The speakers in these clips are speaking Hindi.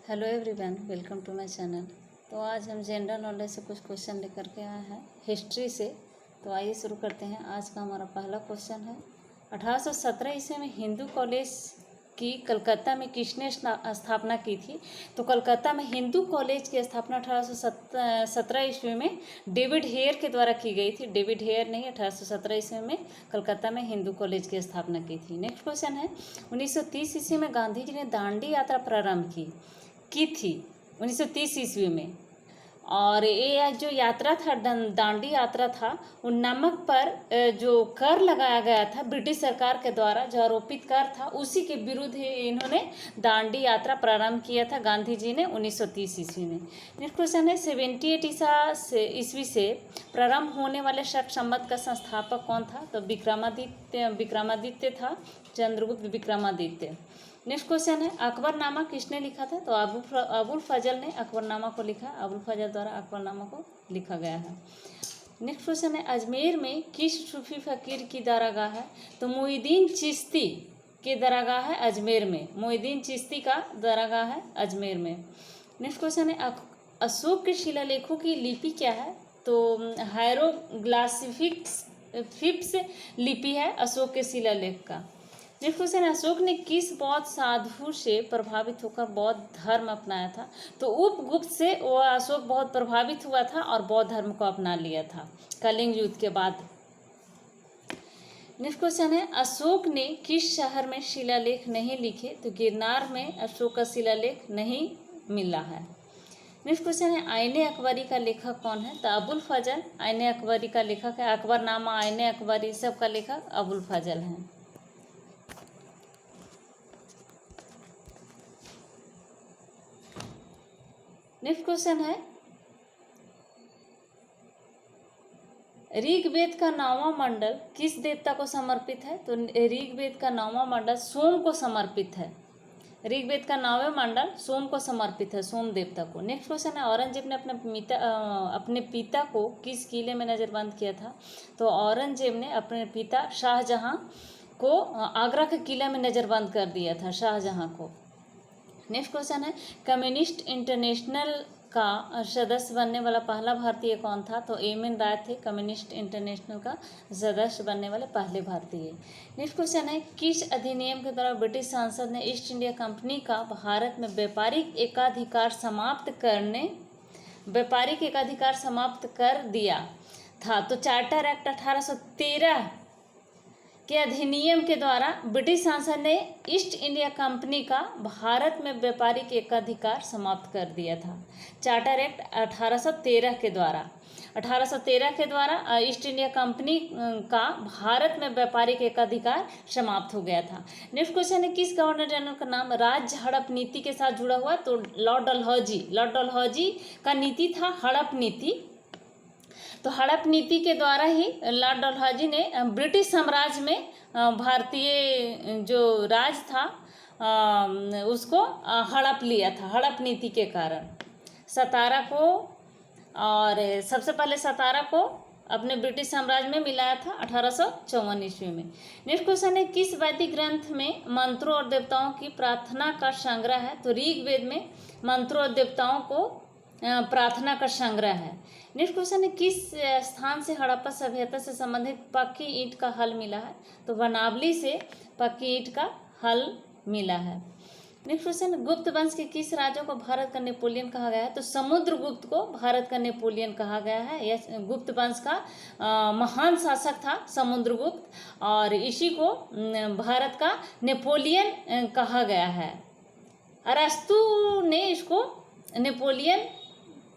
Hello everyone, welcome to my channel. तो आज हम जनरल नॉलेज से कुछ क्वेश्चन लेकर के आए हैं हिस्ट्री से। तो आइए शुरू करते हैं। आज का हमारा पहला क्वेश्चन है 1817 ईस्वी में हिंदू कॉलेज की कलकत्ता में किसने स्थापना की थी। तो कलकत्ता में हिंदू कॉलेज की स्थापना 1817 ईस्वी में डेविड हेयर के द्वारा की गई थी। डेविड हेयर ने 1817 ईस्वी में कलकत्ता में हिंदू कॉलेज की स्थापना की थी। नेक्स्ट क्वेश्चन है 1930 ईस्वी में गांधी जी ने दांडी यात्रा प्रारंभ की थी 1930 ईस्वी में। और ये जो यात्रा था दांडी यात्रा था, वो नमक पर जो कर लगाया गया था ब्रिटिश सरकार के द्वारा, जो आरोपित कर था, उसी के विरुद्ध ही इन्होंने दांडी यात्रा प्रारंभ किया था गांधी जी ने 1930 ईस्वी में। नेक्स्ट क्वेश्चन है 78 ईस्वी से प्रारंभ होने वाले शक संवत का संस्थापक कौन था। तो विक्रमादित्य था, चंद्रगुप्त विक्रमादित्य। नेक्स्ट क्वेश्चन है अकबरनामा किसने लिखा था। तो अबुल फजल ने अकबरनामा को लिखा। अबुल फजल द्वारा अकबरनामा को लिखा गया है। नेक्स्ट क्वेश्चन है अजमेर में किस सूफी फकीर की दरगाह है। तो मुहिद्दीन चिश्ती की दरगाह है अजमेर में। मुहिद्दीन चिश्ती का दरगाह है अजमेर में। नेक्स्ट क्वेश्चन है अशोक के शिलालेखों की लिपि क्या है। तो हायरोग्लिफिक्स लिपि है अशोक के शिलालेख का। नेक्स्ट क्वेश्चन, अशोक ने किस बौद्ध साधु से प्रभावित होकर बौद्ध धर्म अपनाया था। तो उपगुप्त से वो अशोक बहुत प्रभावित हुआ था और बौद्ध धर्म को अपना लिया था कलिंग युद्ध के बाद। नेक्स्ट क्वेश्चन है अशोक ने किस शहर में शिलालेख नहीं लिखे। तो गिरनार में अशोक का शिलालेख नहीं मिला है। नेक्स्ट क्वेश्चन है आईने अकबरी का लेखक कौन है। तो अबुल फजल आईने अकबरी का लेखक है। अकबरनामा, आईने अकबरी, सब का लेखक अबुल फजल हैं। नेक्स्ट क्वेश्चन है ऋग्वेद का 9वां मंडल किस देवता को समर्पित है। तो ऋग्वेद का 9वां मंडल सोम को समर्पित है। ऋग्वेद का 9वां मंडल सोम को समर्पित है, सोम देवता को। नेक्स्ट क्वेश्चन है औरंगजेब ने अपने पिता को किस किले में नजरबंद किया था। तो औरंगजेब ने अपने पिता शाहजहां को आगरा के किले में नजरबंद कर दिया था, शाहजहां को। नेक्स्ट क्वेश्चन है कम्युनिस्ट इंटरनेशनल का सदस्य बनने वाला पहला भारतीय कौन था। तो एम.एन. राय थे कम्युनिस्ट इंटरनेशनल का सदस्य बनने वाले पहले भारतीय। नेक्स्ट क्वेश्चन है किस अधिनियम के द्वारा ब्रिटिश संसद ने ईस्ट इंडिया कंपनी का भारत में व्यापारिक एकाधिकार समाप्त कर दिया था। तो चार्टर एक्ट 1813 के अधिनियम के द्वारा ब्रिटिश संसद ने ईस्ट इंडिया कंपनी का भारत में व्यापारिक एकाधिकार समाप्त कर दिया था। चार्टर एक्ट 1813 के द्वारा ईस्ट इंडिया कंपनी का भारत में व्यापारिक एकाधिकार समाप्त हो गया था। नेक्स्ट क्वेश्चन है किस गवर्नर जनरल का नाम राज्य हड़प नीति के साथ जुड़ा हुआ। तो लॉर्ड डलहौजी का नीति था हड़प नीति। तो हड़प नीति के द्वारा ही लॉर्ड डलहौजी ने ब्रिटिश साम्राज्य में भारतीय जो राज था उसको हड़प लिया था हड़प नीति के कारण। सतारा को और सबसे पहले सतारा को अपने ब्रिटिश साम्राज्य में मिलाया था 1854 ईस्वी में। नेक्स्ट क्वेश्चन है किस वैदिक ग्रंथ में मंत्रों और देवताओं की प्रार्थना का संग्रह है। तो ऋग्वेद में मंत्रों और देवताओं को प्रार्थना का संग्रह है। नेक्स्ट क्वेश्चन है किस स्थान से हड़प्पा सभ्यता से संबंधित पक्की ईंट का हल मिला है। तो वनावली से पक्की ईंट का हल मिला है। नेक्स्ट क्वेश्चन गुप्त वंश के किस राजा को भारत का नेपोलियन कहा गया है। तो समुद्रगुप्त को भारत का नेपोलियन कहा गया है। यह गुप्त वंश का महान शासक था समुद्रगुप्त, और इसी को भारत का नेपोलियन कहा गया है। अरस्तु ने इसको नेपोलियन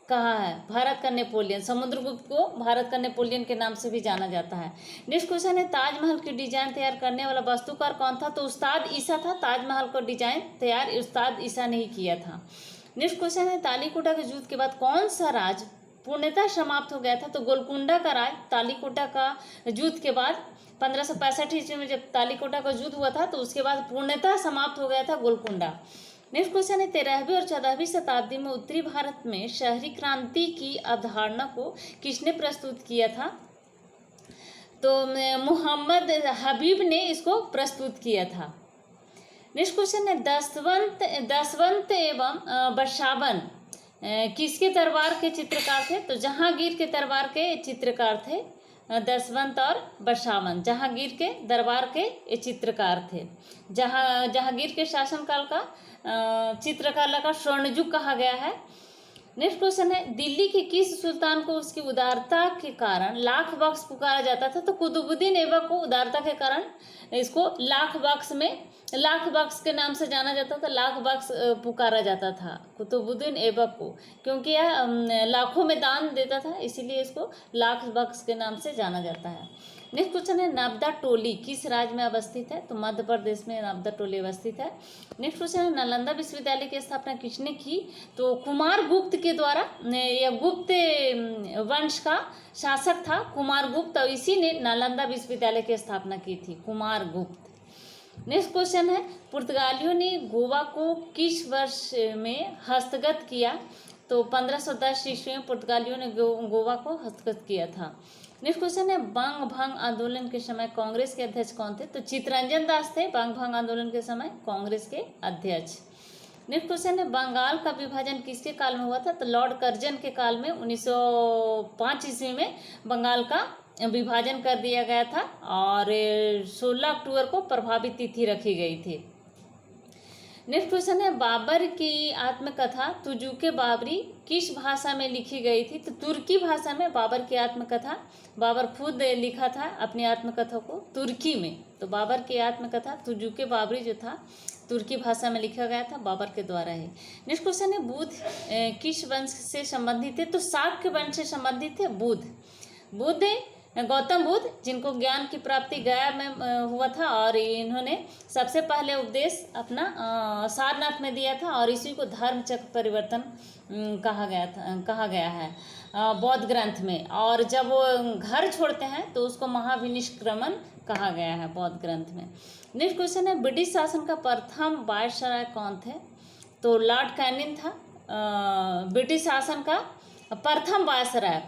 कहा है, भारत का नेपोलियन। समुद्रगुप्त को भारत का नेपोलियन के नाम से भी जाना जाता है। नेक्स्ट क्वेश्चन है ताजमहल की डिजाइन तैयार करने वाला वास्तुकार कौन था। तो उस्ताद ईसा था। ताजमहल को डिजाइन तैयार उस्ताद ईसा ने ही किया था। नेक्स्ट क्वेश्चन है तालीकोटा के युद्ध के बाद कौन सा राज पूर्णतः समाप्त हो गया था। तो गोलकुंडा का राज तालीकोटा का युद्ध के बाद 1565 ईस्वी में जब तालीकोटा का युद्ध हुआ था तो उसके बाद पूर्णतः समाप्त हो गया था गोलकुंडा। नेक्स्ट क्वेश्चन है 13वीं और 14वीं शताब्दी में उत्तरी भारत में शहरी क्रांति की अवधारणा को किसने प्रस्तुत किया था। तो मोहम्मद हबीब ने इसको प्रस्तुत किया था। नेक्स्ट क्वेश्चन है दसवंत एवं बशावन किसके दरबार के चित्रकार थे? तो जहांगीर के दरबार के चित्रकार थे दसवंत और बशावन, जहांगीर के दरबार के चित्रकार थे। जहांगीर के शासनकाल का चित्रकला का स्वर्ण युग कहा गया है। नेक्स्ट क्वेश्चन है दिल्ली के किस सुल्तान को उसकी उदारता के कारण लाख बख्श पुकारा जाता था? तो कुतुबुद्दीन ऐबक को उदारता के कारण इसको लाख बख्श के नाम से जाना जाता था, लाख बख्श पुकारा जाता था कुतुबुद्दीन ऐबक को, क्योंकि यह लाखों में दान देता था, इसीलिए इसको लाख बख्श के नाम से जाना जाता है। नेक्स्ट क्वेश्चन है नर्मदा टोली किस राज्य में अवस्थित है? तो मध्य प्रदेश में नर्मदा टोली अवस्थित है। नेक्स्ट क्वेश्चन है नालंदा विश्वविद्यालय की स्थापना किसने की? तो कुमार गुप्त के द्वारा। यह गुप्त वंश का शासक था कुमार गुप्त, और इसी ने नालंदा विश्वविद्यालय की स्थापना की थी, कुमार गुप्त। नेक्स्ट क्वेश्चन है पुर्तगालियों ने गोवा को किस वर्ष में हस्तगत किया? तो 1510 ईस्वी में पुर्तगालियों ने गोवा को हस्तगत किया था। नेक्स्ट क्वेश्चन है बंग भंग आंदोलन के समय कांग्रेस के अध्यक्ष कौन थे? तो चित्तरंजन दास थे बंग भंग आंदोलन के समय कांग्रेस के अध्यक्ष। नेक्स्ट क्वेश्चन है बंगाल का विभाजन किसके काल में हुआ था? तो लॉर्ड कर्जन के काल में 1905 ईस्वी में बंगाल का विभाजन कर दिया गया था, और 16 अक्टूबर को प्रभावी तिथि रखी गई थी। नेक्स्ट क्वेश्चन है बाबर की आत्मकथा तुजुके बाबरी किस भाषा में लिखी गई थी? तो तुर्की भाषा में बाबर की आत्मकथा, बाबर खुद लिखा था अपनी आत्मकथा को तुर्की में। तो बाबर की आत्मकथा तुजुके बाबरी जो था तुर्की भाषा में लिखा गया था, बाबर के द्वारा है। नेक्स्ट क्वेश्चन है बुद्ध किस वंश से संबंधित थे? तो शाक्य वंश से संबंधित थे बुद्ध गौतम बुद्ध, जिनको ज्ञान की प्राप्ति गया में हुआ था, और इन्होंने सबसे पहले उपदेश अपना सारनाथ में दिया था, और इसी को धर्म चक्र परिवर्तन कहा गया है बौद्ध ग्रंथ में। और जब वो घर छोड़ते हैं तो उसको महाविनिष्क्रमण कहा गया है बौद्ध ग्रंथ में। नेक्स्ट क्वेश्चन है ब्रिटिश शासन का प्रथम वायसराय कौन थे? तो लॉर्ड कैनिंग था ब्रिटिश शासन का प्रथम वायसराय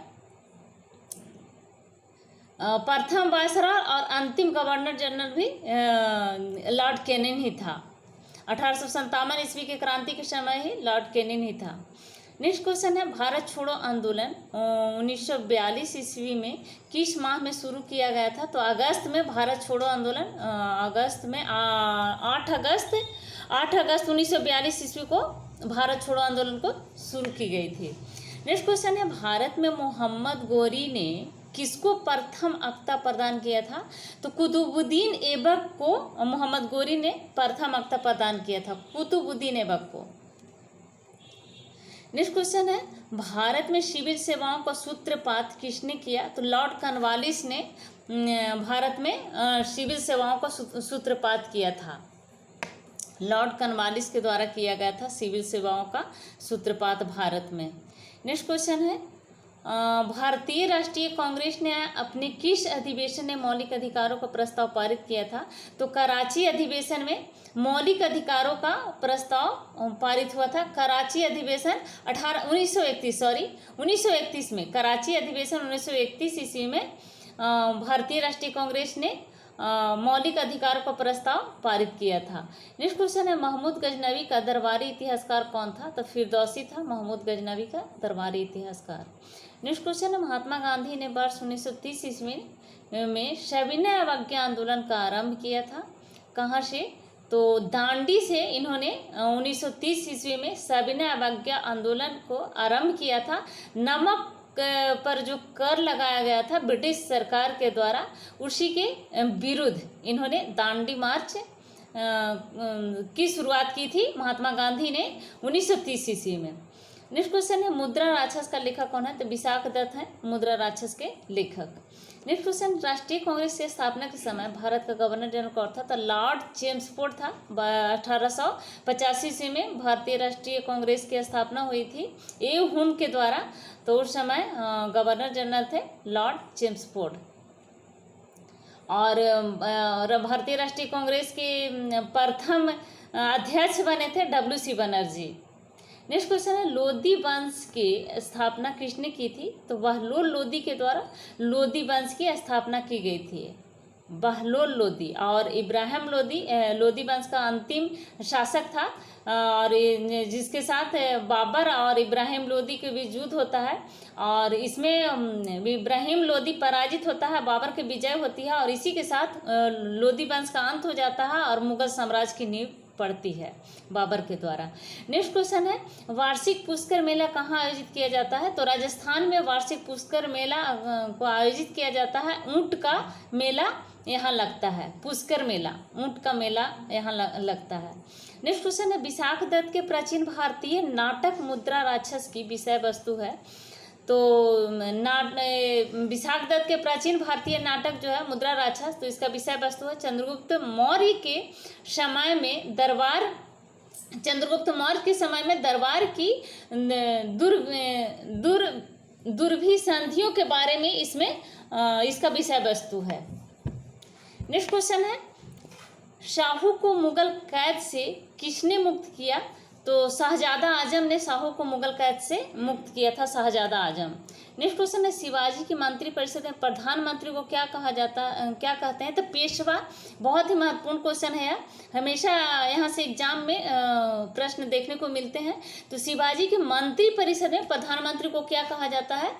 और अंतिम गवर्नर जनरल भी लॉर्ड कैनिंग ही था। 1857 ईस्वी की क्रांति के समय ही लॉर्ड कैनिंग ही था। नेक्स्ट क्वेश्चन है भारत छोड़ो आंदोलन 1942 ईस्वी में किस माह में शुरू किया गया था? तो अगस्त में भारत छोड़ो आंदोलन अगस्त में 8 अगस्त 1942 ईस्वी को भारत छोड़ो आंदोलन को शुरू की गई थी। नेक्स्ट क्वेश्चन है भारत में मोहम्मद गोरी ने किसको प्रथम अक्ता प्रदान किया था? तो कुतुबुद्दीन ऐबक को मोहम्मद गोरी ने प्रथम अक्ता प्रदान किया था, कुतुबुद्दीन ऐबक को। नेक्स्ट क्वेश्चन है भारत में सिविल सेवाओं का सूत्रपात किसने किया? तो लॉर्ड कॉर्नवालिस ने भारत में सिविल सेवाओं का सूत्रपात किया था, लॉर्ड कॉर्नवालिस के द्वारा किया गया था सिविल सेवाओं का सूत्रपात भारत में। नेक्स्ट क्वेश्चन है भारतीय राष्ट्रीय कांग्रेस ने अपने किस अधिवेशन में मौलिक अधिकारों का प्रस्ताव पारित किया था? तो कराची अधिवेशन में मौलिक अधिकारों का प्रस्ताव पारित हुआ था। कराची अधिवेशन 1931 में कराची अधिवेशन 1931 ईस्वी में भारतीय राष्ट्रीय कांग्रेस ने मौलिक अधिकारों का प्रस्ताव पारित किया था। नेक्स्ट क्वेश्चन है महमूद गजनवी का दरबारी इतिहासकार कौन था? तो फिरदौसी था महमूद गजनवी का दरबारी इतिहासकार। नेक्स्ट क्वेश्चन है महात्मा गांधी ने वर्ष 1930 ईस्वी में सविनय अवज्ञा आंदोलन का आरंभ किया था। कहाँ से? तो दांडी से इन्होंने 1930 ईस्वी में सविनय अवज्ञा आंदोलन को आरंभ किया था। नमक पर जो कर लगाया गया था ब्रिटिश सरकार के द्वारा, उसी के विरुद्ध इन्होंने दांडी मार्च की शुरुआत की थी महात्मा गांधी ने 1930 ईस्वी में। नेक्स्ट क्वेश्चन है मुद्रा राक्षस का लेखक कौन है? तो विशाख दत्त है मुद्रा राक्षस के लेखक। नेक्स्ट क्वेश्चन राष्ट्रीय कांग्रेस की स्थापना के समय भारत का गवर्नर जनरल कौन था? तो लॉर्ड चेम्सफोर्ड था। 1885 ईस्वी में भारतीय राष्ट्रीय कांग्रेस की स्थापना हुई थी हुम के द्वारा। तो उस समय गवर्नर जनरल थे लॉर्ड चेम्सफोर्ड। और भारतीय राष्ट्रीय कांग्रेस के प्रथम अध्यक्ष बने थे WC बनर्जी। नेक्स्ट क्वेश्चन है लोधी वंश की स्थापना किसने की थी? तो वह लोधी के द्वारा लोधी वंश की स्थापना की गई थी। बहलोल लोदी, और इब्राहिम लोदी लोदी वंश का अंतिम शासक था, और जिसके साथ बाबर और इब्राहिम लोदी के बीच युद्ध होता है, और इसमें इब्राहिम लोदी पराजित होता है, बाबर की विजय होती है, और इसी के साथ लोदी वंश का अंत हो जाता है और मुगल साम्राज्य की नींव पड़ती है बाबर के द्वारा। नेक्स्ट क्वेश्चन है, वार्षिक पुष्कर मेला कहाँ आयोजित किया जाता है? तो राजस्थान में वार्षिक पुष्कर मेला को आयोजित किया जाता है। ऊंट का मेला यहाँ लगता है, पुष्कर मेला, ऊंट का मेला यहाँ लगता है। नेक्स्ट क्वेश्चन है, विशाख दत्त के प्राचीन भारतीय नाटक मुद्रा राक्षस की विषय वस्तु है। तो विशाख दत्त के प्राचीन भारतीय नाटक जो है मुद्रा राक्षस, तो इसका विषय वस्तु है चंद्रगुप्त मौर्य के समय में दरबार की दुर्भिसंधियों के बारे में इसमें इसका विषय वस्तु है। नेक्स्ट क्वेश्चन है, शाहू को मुगल कैद से किसने मुक्त किया? तो शहजादा आजम ने शाहू को मुगल कैद से मुक्त किया था, शहजादा आजम। नेक्स्ट क्वेश्चन है, शिवाजी की मंत्रिपरिषद में प्रधानमंत्री को क्या कहते हैं? तो पेशवा। बहुत ही महत्वपूर्ण क्वेश्चन है यार, हमेशा यहाँ से एग्जाम में प्रश्न देखने को मिलते हैं। तो शिवाजी की मंत्रिपरिषद में प्रधानमंत्री को क्या कहा जाता है?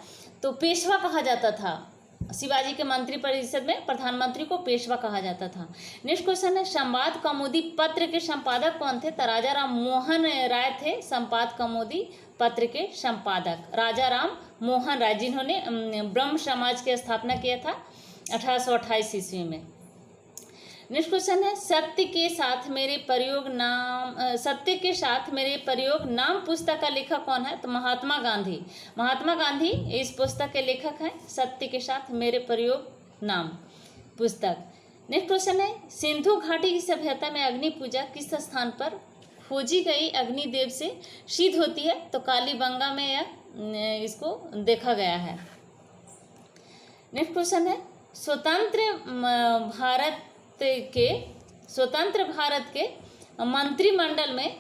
तो पेशवा कहा जाता था। शिवाजी के मंत्रिपरिषद में प्रधानमंत्री को पेशवा कहा जाता था। नेक्स्ट क्वेश्चन है, संवाद कौमुदी पत्र के संपादक कौन थे? तो राजा राम मोहन राय थे संवाद कौमुदी पत्र के संपादक, राजा राम मोहन राय, जिन्होंने ब्रह्म समाज की स्थापना किया था 1828 ईस्वी में। नेक्स्ट क्वेश्चन है, सत्य के साथ मेरे प्रयोग नाम पुस्तक का लेखक कौन है? तो महात्मा गांधी इस पुस्तक के लेखक हैं, सत्य के साथ मेरे प्रयोग नाम पुस्तक। नेक्स्ट क्वेश्चन है, सिंधु घाटी की सभ्यता में अग्नि पूजा किस स्थान पर खोजी गई अग्निदेव से सिद्ध होती है? तो कालीबंगा में यह इसको देखा गया है। नेक्स्ट क्वेश्चन है, स्वतंत्र भारत के मंत्रिमंडल में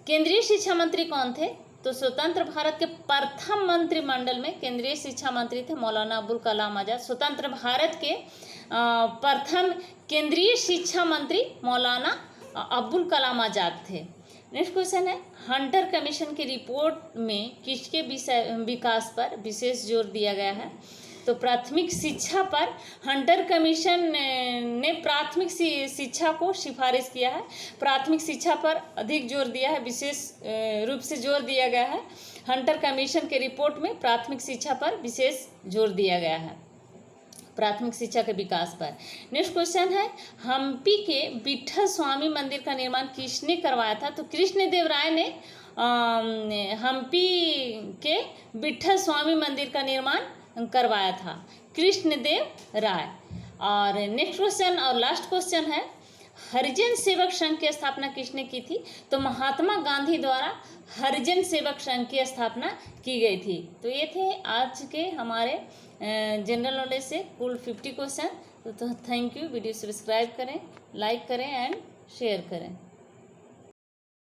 केंद्रीय शिक्षा मंत्री कौन थे? तो स्वतंत्र भारत के प्रथम मंत्रिमंडल में केंद्रीय शिक्षा मंत्री थे मौलाना अबुल कलाम आजाद। स्वतंत्र भारत के प्रथम केंद्रीय शिक्षा मंत्री मौलाना अबुल कलाम आजाद थे। नेक्स्ट क्वेश्चन है, हंटर कमीशन की रिपोर्ट में किसके विकास पर विशेष जोर दिया गया है? तो प्राथमिक शिक्षा पर हंटर कमीशन ने प्राथमिक शिक्षा को सिफारिश किया है, प्राथमिक शिक्षा पर अधिक जोर दिया है, विशेष रूप से जोर दिया गया है। हंटर कमीशन के रिपोर्ट में प्राथमिक शिक्षा पर विशेष जोर दिया गया है, प्राथमिक शिक्षा के विकास पर। नेक्स्ट क्वेश्चन है, हम्पी के विट्ठल स्वामी मंदिर का निर्माण किसने करवाया था? तो कृष्णदेव राय ने हम्पी के विट्ठल स्वामी मंदिर का निर्माण करवाया था, कृष्णदेव राय। और नेक्स्ट क्वेश्चन और लास्ट क्वेश्चन है, हरिजन सेवक संघ की स्थापना किसने की थी? तो महात्मा गांधी द्वारा हरिजन सेवक संघ की स्थापना की गई थी। तो ये थे आज के हमारे जनरल नॉलेज से कुल 50 क्वेश्चन। तो थैंक यू, वीडियो सब्सक्राइब करें, लाइक करें एंड शेयर करें।